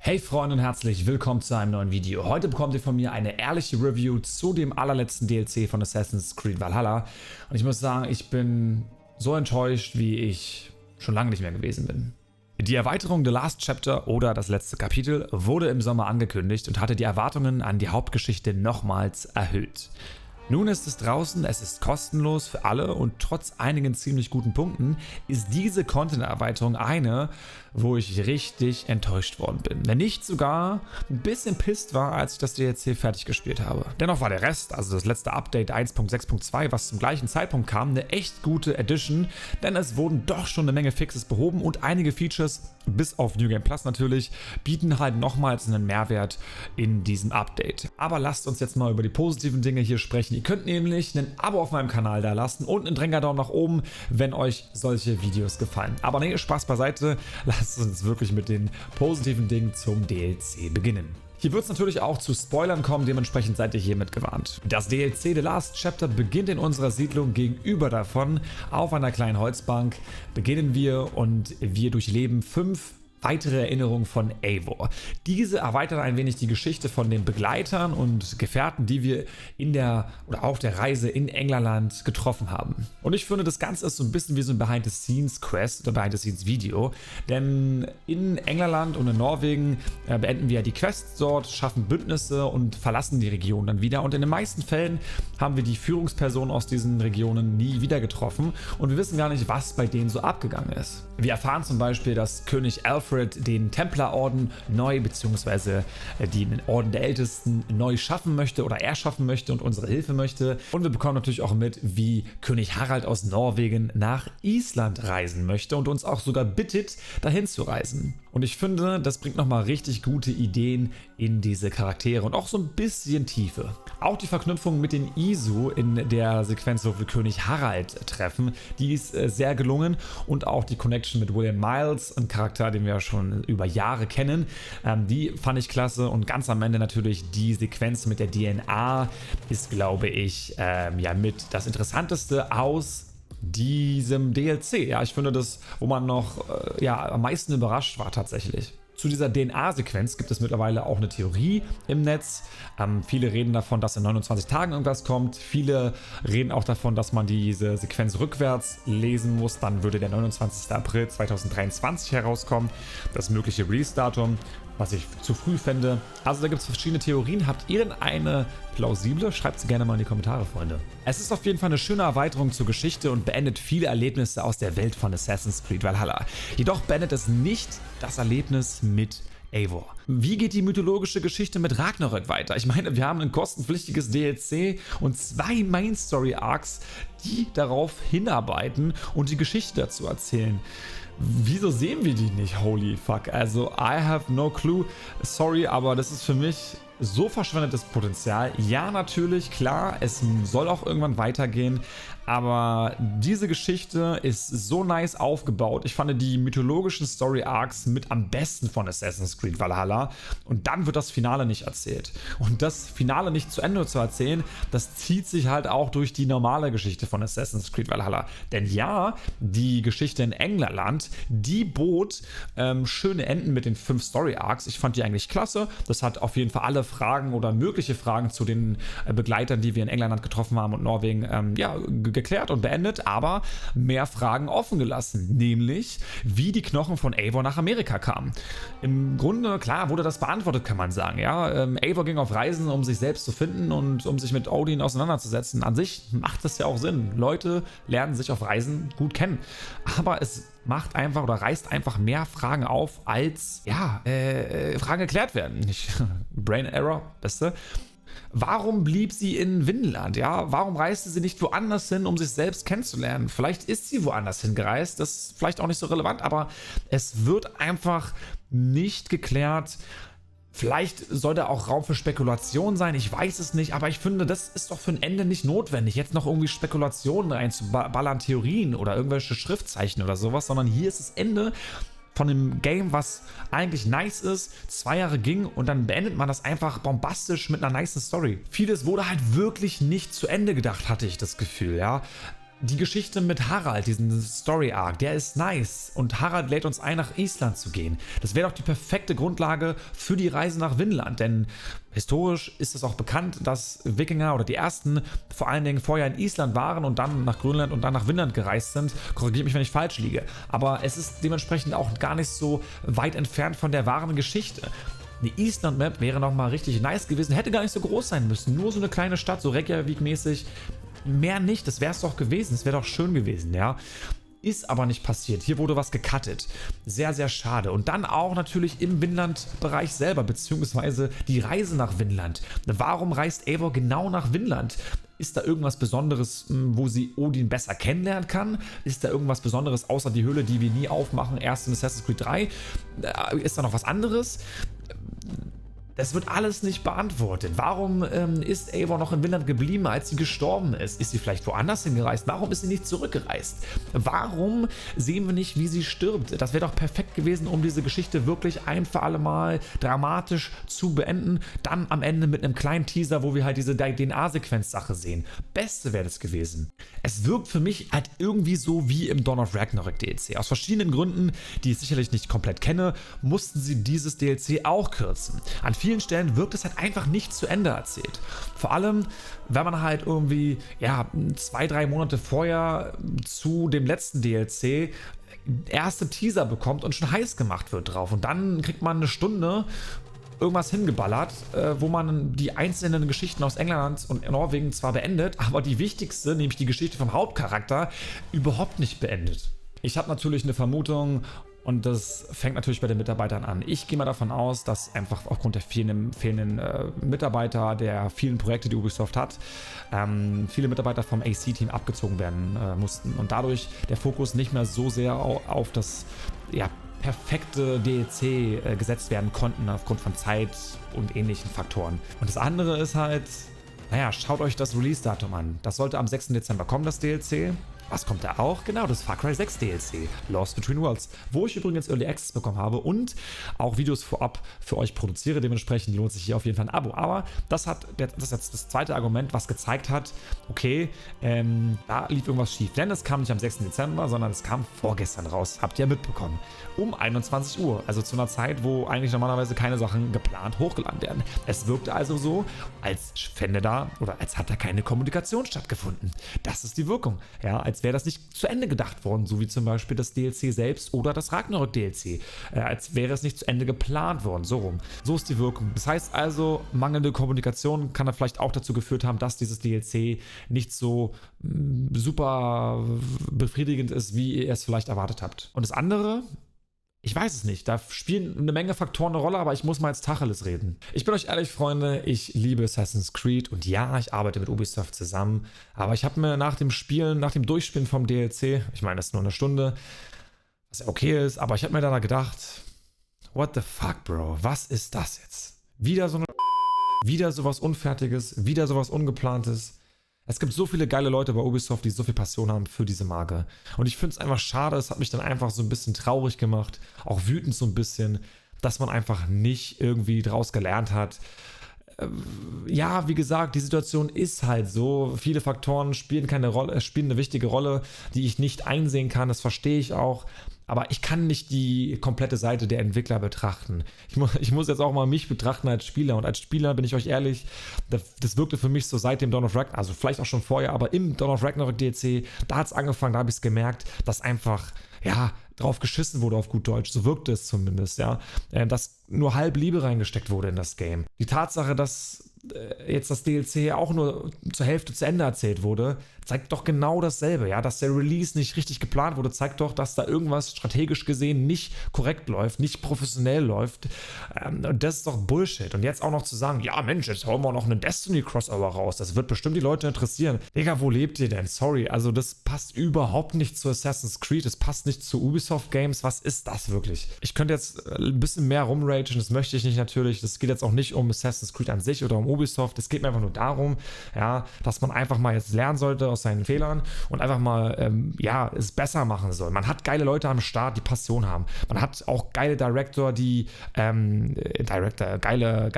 Hey Freunde und herzlich willkommen zu einem neuen Video. Heute bekommt ihr von mir eine ehrliche Review zu dem allerletzten DLC von Assassin's Creed Valhalla. Und ich muss sagen, ich bin so enttäuscht, wie ich schon lange nicht mehr gewesen bin. Die Erweiterung The Last Chapter oder das letzte Kapitel wurde im Sommer angekündigt und hatte die Erwartungen an die Hauptgeschichte nochmals erhöht. Nun ist es draußen, es ist kostenlos für alle und trotz einigen ziemlich guten Punkten ist diese Content-Erweiterung eine, wo ich richtig enttäuscht worden bin. Wenn nicht sogar ein bisschen pisst war, als ich das DLC fertig gespielt habe. Dennoch war der Rest, also das letzte Update 1.6.2, was zum gleichen Zeitpunkt kam, eine echt gute Addition, denn es wurden doch schon eine Menge Fixes behoben und einige Features, bis auf New Game Plus natürlich, bieten halt nochmals einen Mehrwert in diesem Update. Aber lasst uns jetzt mal über die positiven Dinge hier sprechen. Ihr könnt nämlich ein Abo auf meinem Kanal da lassen und einen Dränger-Daumen nach oben, wenn euch solche Videos gefallen. Aber nee, Spaß beiseite, lasst uns wirklich mit den positiven Dingen zum DLC beginnen. Hier wird es natürlich auch zu Spoilern kommen, dementsprechend seid ihr hiermit gewarnt. Das DLC The Last Chapter beginnt in unserer Siedlung gegenüber davon. Auf einer kleinen Holzbank beginnen wir und wir durchleben 5 weitere Erinnerungen von Eivor. Diese erweitern ein wenig die Geschichte von den Begleitern und Gefährten, die wir auf der Reise in Englerland getroffen haben. Und ich finde, das Ganze ist so ein bisschen wie so ein Behind-the-Scenes-Quest oder Behind-the-Scenes-Video, denn in Englerland und in Norwegen beenden wir die Quests dort, schaffen Bündnisse und verlassen die Region dann wieder. Und in den meisten Fällen haben wir die Führungspersonen aus diesen Regionen nie wieder getroffen und wir wissen gar nicht, was bei denen so abgegangen ist. Wir erfahren zum Beispiel, dass König Alfred den Templerorden neu bzw. den Orden der Ältesten neu schaffen möchte oder erschaffen möchte und unsere Hilfe möchte. Und wir bekommen natürlich auch mit, wie König Harald aus Norwegen nach Island reisen möchte und uns auch sogar bittet, dahin zu reisen. Und ich finde, das bringt nochmal richtig gute Ideen in diese Charaktere und auch so ein bisschen Tiefe. Auch die Verknüpfung mit den Isu in der Sequenz, wo wir König Harald treffen, die ist sehr gelungen. Und auch die Connection mit William Miles, ein Charakter, den wir schon über Jahre kennen, die fand ich klasse. Und ganz am Ende natürlich die Sequenz mit der DNA ist, glaube ich, mit das Interessanteste aus diesem DLC. Ja, ich finde das, wo man noch am meisten überrascht war tatsächlich. Zu dieser DNA-Sequenz gibt es mittlerweile auch eine Theorie im Netz. Viele reden davon, dass in 29 Tagen irgendwas kommt. Viele reden auch davon, dass man diese Sequenz rückwärts lesen muss. Dann würde der 29. April 2023 herauskommen. Das mögliche Release-Datum, was ich zu früh fände. Also da gibt es verschiedene Theorien. Habt ihr denn eine plausible? Schreibt sie gerne mal in die Kommentare, Freunde. Es ist auf jeden Fall eine schöne Erweiterung zur Geschichte und beendet viele Erlebnisse aus der Welt von Assassin's Creed Valhalla. Jedoch beendet es nicht das Erlebnis mit Eivor. Wie geht die mythologische Geschichte mit Ragnarök weiter? Ich meine, wir haben ein kostenpflichtiges DLC und 2 Main Story Arcs, die darauf hinarbeiten und die Geschichte dazu erzählen. Wieso sehen wir die nicht? Holy fuck. Also, I have no clue. Sorry, aber das ist für mich so verschwendetes Potenzial. Ja, natürlich, klar, es soll auch irgendwann weitergehen, aber diese Geschichte ist so nice aufgebaut. Ich fand die mythologischen Story Arcs mit am besten von Assassin's Creed Valhalla und dann wird das Finale nicht erzählt. Und das Finale nicht zu Ende zu erzählen, das zieht sich halt auch durch die normale Geschichte von Assassin's Creed Valhalla. Denn ja, die Geschichte in Englerland, die bot schöne Enden mit den 5 Story Arcs. Ich fand die eigentlich klasse. Das hat auf jeden Fall alle Fragen oder mögliche Fragen zu den Begleitern, die wir in England getroffen haben und Norwegen, geklärt und beendet, aber mehr Fragen offen gelassen, nämlich wie die Knochen von Eivor nach Amerika kamen. Im Grunde, klar, wurde das beantwortet, kann man sagen. Ja? Eivor ging auf Reisen, um sich selbst zu finden und um sich mit Odin auseinanderzusetzen. An sich macht das ja auch Sinn. Leute lernen sich auf Reisen gut kennen, aber es macht einfach oder reißt einfach mehr Fragen auf, als Fragen geklärt werden. Nicht Brain Error, beste. Warum blieb sie in Vinland? Ja, warum reiste sie nicht woanders hin, um sich selbst kennenzulernen? Vielleicht ist sie woanders hingereist, das ist vielleicht auch nicht so relevant, aber es wird einfach nicht geklärt. Vielleicht soll da auch Raum für Spekulation sein, ich weiß es nicht, aber ich finde, das ist doch für ein Ende nicht notwendig, jetzt noch irgendwie Spekulationen reinzuballern, Theorien oder irgendwelche Schriftzeichen oder sowas, sondern hier ist das Ende von dem Game, was eigentlich nice ist, 2 Jahre ging und dann beendet man das einfach bombastisch mit einer nice Story. Vieles wurde halt wirklich nicht zu Ende gedacht, hatte ich das Gefühl, ja. Die Geschichte mit Harald, diesen Story-Arc, der ist nice. Und Harald lädt uns ein, nach Island zu gehen. Das wäre doch die perfekte Grundlage für die Reise nach Vinland. Denn historisch ist es auch bekannt, dass Wikinger oder die ersten vor allen Dingen vorher in Island waren und dann nach Grönland und dann nach Vinland gereist sind. Korrigiert mich, wenn ich falsch liege. Aber es ist dementsprechend auch gar nicht so weit entfernt von der wahren Geschichte. Eine Island-Map wäre nochmal richtig nice gewesen. Hätte gar nicht so groß sein müssen. Nur so eine kleine Stadt, so Reykjavik-mäßig. Mehr nicht, das wäre es doch gewesen, es wäre doch schön gewesen, ja. Ist aber nicht passiert. Hier wurde was gecuttet. Sehr, sehr schade. Und dann auch natürlich im Vinland-Bereich selber, beziehungsweise die Reise nach Vinland. Warum reist Eivor genau nach Vinland? Ist da irgendwas Besonderes, wo sie Odin besser kennenlernen kann? Ist da irgendwas Besonderes außer die Höhle, die wir nie aufmachen, erst in Assassin's Creed 3? Ist da noch was anderes? Das wird alles nicht beantwortet. Warum ist Eivor noch in Vinland geblieben, als sie gestorben ist? Ist sie vielleicht woanders hingereist? Warum ist sie nicht zurückgereist? Warum sehen wir nicht, wie sie stirbt? Das wäre doch perfekt gewesen, um diese Geschichte wirklich ein für alle Mal dramatisch zu beenden. Dann am Ende mit einem kleinen Teaser, wo wir halt diese DNA-Sequenz-Sache sehen. Beste wäre das gewesen. Es wirkt für mich halt irgendwie so wie im Dawn of Ragnarok DLC. Aus verschiedenen Gründen, die ich sicherlich nicht komplett kenne, mussten sie dieses DLC auch kürzen. An vielen Stellen wirkt es halt einfach nicht zu Ende erzählt. Vor allem, wenn man halt irgendwie, ja, 2-3 Monate vorher zu dem letzten DLC erste Teaser bekommt und schon heiß gemacht wird drauf. Und dann kriegt man eine Stunde irgendwas hingeballert, wo man die einzelnen Geschichten aus England und Norwegen zwar beendet, aber die wichtigste, nämlich die Geschichte vom Hauptcharakter, überhaupt nicht beendet. Ich habe natürlich eine Vermutung, und das fängt natürlich bei den Mitarbeitern an. Ich gehe mal davon aus, dass einfach aufgrund der fehlenden Mitarbeiter, der vielen Projekte, die Ubisoft hat, viele Mitarbeiter vom AC-Team abgezogen werden mussten. Und dadurch der Fokus nicht mehr so sehr auf das perfekte DLC gesetzt werden konnten, aufgrund von Zeit und ähnlichen Faktoren. Und das andere ist halt, naja, schaut euch das Release-Datum an. Das sollte am 6. Dezember kommen, das DLC. Was kommt da auch? Genau, das Far Cry 6 DLC, Lost Between Worlds, wo ich übrigens Early Access bekommen habe und auch Videos vorab für euch produziere. Dementsprechend lohnt sich hier auf jeden Fall ein Abo. Aber das ist jetzt das zweite Argument, was gezeigt hat, okay, da lief irgendwas schief. Denn es kam nicht am 6. Dezember, sondern es kam vorgestern raus. Habt ihr mitbekommen. Um 21 Uhr, also zu einer Zeit, wo eigentlich normalerweise keine Sachen geplant hochgeladen werden. Es wirkte also so, als fände da oder als hat da keine Kommunikation stattgefunden. Das ist die Wirkung. Ja, als wäre das nicht zu Ende gedacht worden, so wie zum Beispiel das DLC selbst oder das Ragnarok DLC. Als wäre es nicht zu Ende geplant worden, so rum. So ist die Wirkung. Das heißt also, mangelnde Kommunikation kann da vielleicht auch dazu geführt haben, dass dieses DLC nicht so super befriedigend ist, wie ihr es vielleicht erwartet habt. Und das andere, ich weiß es nicht, da spielen eine Menge Faktoren eine Rolle, aber ich muss mal jetzt Tacheles reden. Ich bin euch ehrlich, Freunde, ich liebe Assassin's Creed und ja, ich arbeite mit Ubisoft zusammen, aber ich habe mir nach dem Durchspielen vom DLC, ich meine, das ist nur eine Stunde, was ja okay ist, aber ich habe mir dann gedacht, what the fuck, Bro, was ist das jetzt? Wieder sowas Unfertiges, wieder sowas Ungeplantes. Es gibt so viele geile Leute bei Ubisoft, die so viel Passion haben für diese Marke. Und ich finde es einfach schade, es hat mich dann einfach so ein bisschen traurig gemacht, auch wütend so ein bisschen, dass man einfach nicht irgendwie draus gelernt hat. Ja, wie gesagt, die Situation ist halt so. Viele Faktoren spielen eine wichtige Rolle, die ich nicht einsehen kann, das verstehe ich auch. Aber ich kann nicht die komplette Seite der Entwickler betrachten. Ich muss jetzt auch mal mich betrachten als Spieler. Und als Spieler, bin ich euch ehrlich, das wirkte für mich so seit dem Dawn of Ragnarok, also vielleicht auch schon vorher, aber im Dawn of Ragnarok DLC, da hat es angefangen, da habe ich es gemerkt, dass einfach, ja, drauf geschissen wurde auf gut Deutsch. So wirkte es zumindest, ja. Dass nur halb Liebe reingesteckt wurde in das Game. Die Tatsache, dass jetzt das DLC auch nur zur Hälfte zu Ende erzählt wurde, zeigt doch genau dasselbe, ja, dass der Release nicht richtig geplant wurde, zeigt doch, dass da irgendwas strategisch gesehen nicht korrekt läuft, nicht professionell läuft, und das ist doch Bullshit. Und jetzt auch noch zu sagen, ja Mensch, jetzt hauen wir noch einen Destiny-Crossover raus, das wird bestimmt die Leute interessieren. Digga, wo lebt ihr denn? Sorry, also das passt überhaupt nicht zu Assassin's Creed, es passt nicht zu Ubisoft Games, was ist das wirklich? Ich könnte jetzt ein bisschen mehr rumragen, das möchte ich nicht natürlich, das geht jetzt auch nicht um Assassin's Creed an sich oder um Ubisoft. Es geht mir einfach nur darum, ja, dass man einfach mal jetzt lernen sollte aus seinen Fehlern und einfach mal, es besser machen soll. Man hat geile Leute am Start, die Passion haben. Man hat auch geile Director, die, geile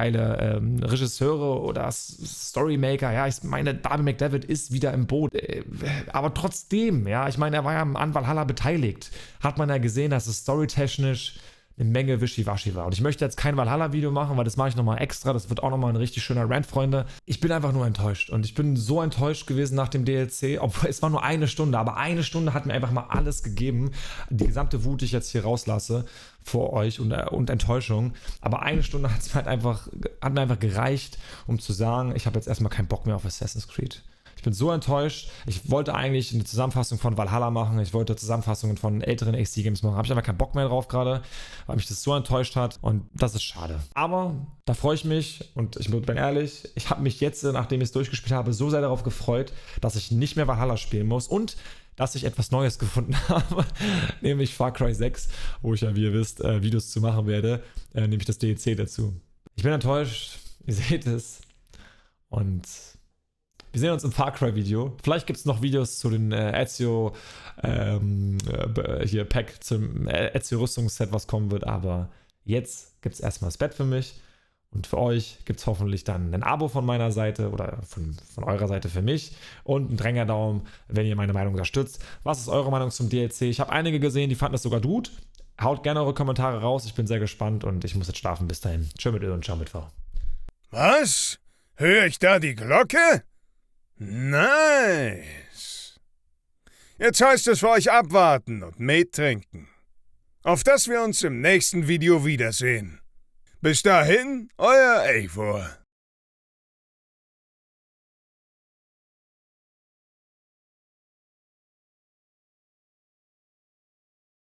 Regisseure oder Storymaker. Ja, ich meine, Darby McDevitt ist wieder im Boot. Aber trotzdem, ja, ich meine, er war ja an Valhalla beteiligt. Hat man ja gesehen, dass es storytechnisch eine Menge Wischiwaschi war. Und ich möchte jetzt kein Valhalla-Video machen, weil das mache ich nochmal extra. Das wird auch nochmal ein richtig schöner Rant, Freunde. Ich bin einfach nur enttäuscht. Und ich bin so enttäuscht gewesen nach dem DLC. Obwohl, es war nur eine Stunde. Aber eine Stunde hat mir einfach mal alles gegeben. Die gesamte Wut, die ich jetzt hier rauslasse vor euch und Enttäuschung. Aber eine Stunde hat mir einfach gereicht, um zu sagen, ich habe jetzt erstmal keinen Bock mehr auf Assassin's Creed. Ich bin so enttäuscht. Ich wollte eigentlich eine Zusammenfassung von Valhalla machen. Ich wollte Zusammenfassungen von älteren XD-Games machen. Habe ich aber keinen Bock mehr drauf gerade, weil mich das so enttäuscht hat. Und das ist schade. Aber da freue ich mich und ich bin ehrlich, ich habe mich jetzt, nachdem ich es durchgespielt habe, so sehr darauf gefreut, dass ich nicht mehr Valhalla spielen muss und dass ich etwas Neues gefunden habe, nämlich Far Cry 6, wo ich ja, wie ihr wisst, Videos zu machen werde, nämlich das DLC dazu. Ich bin enttäuscht, ihr seht es. Und wir sehen uns im Far Cry Video. Vielleicht gibt es noch Videos zu den Ezio Pack zum Ezio Rüstungsset, was kommen wird. Aber jetzt gibt es erstmal das Bett für mich. Und für euch gibt es hoffentlich dann ein Abo von meiner Seite oder von eurer Seite für mich. Und einen Drängerdaumen, wenn ihr meine Meinung unterstützt. Was ist eure Meinung zum DLC? Ich habe einige gesehen, die fanden das sogar gut. Haut gerne eure Kommentare raus. Ich bin sehr gespannt und ich muss jetzt schlafen. Bis dahin. Tschö mit Ö und ciao mit V. Was? Höre ich da die Glocke? Nice. Jetzt heißt es für euch abwarten und Met trinken. Auf dass wir uns im nächsten Video wiedersehen. Bis dahin, euer Eivor.